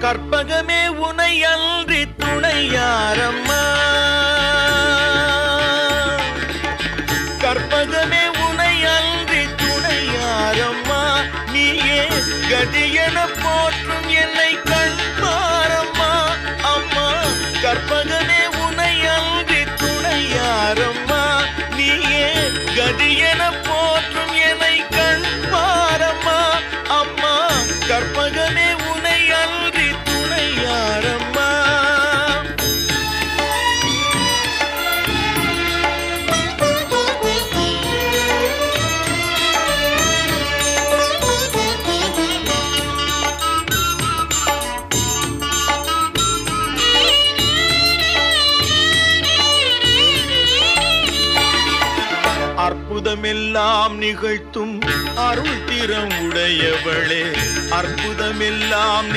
கற்பகமே உனை அன்றி துணையாரம்மா, கற்பகமே உனை அன்றி துணையாரம்மா, நீயே கதியென போற்றும் என்னை கண்பாரம்மா. அம்மா கற்பகமே உனை அன்றி துணையாரம்மா, நீயே கதியென போற்றும் என்னை கண்பாரம்மா. அம்மா கற்பகமே உனை அன்றி துணையாரம்மா. அற்புதமெல்லாம் நிகழ்த்தும் அருள் திறம் உடையவளே, அற்புதமெல்லாம்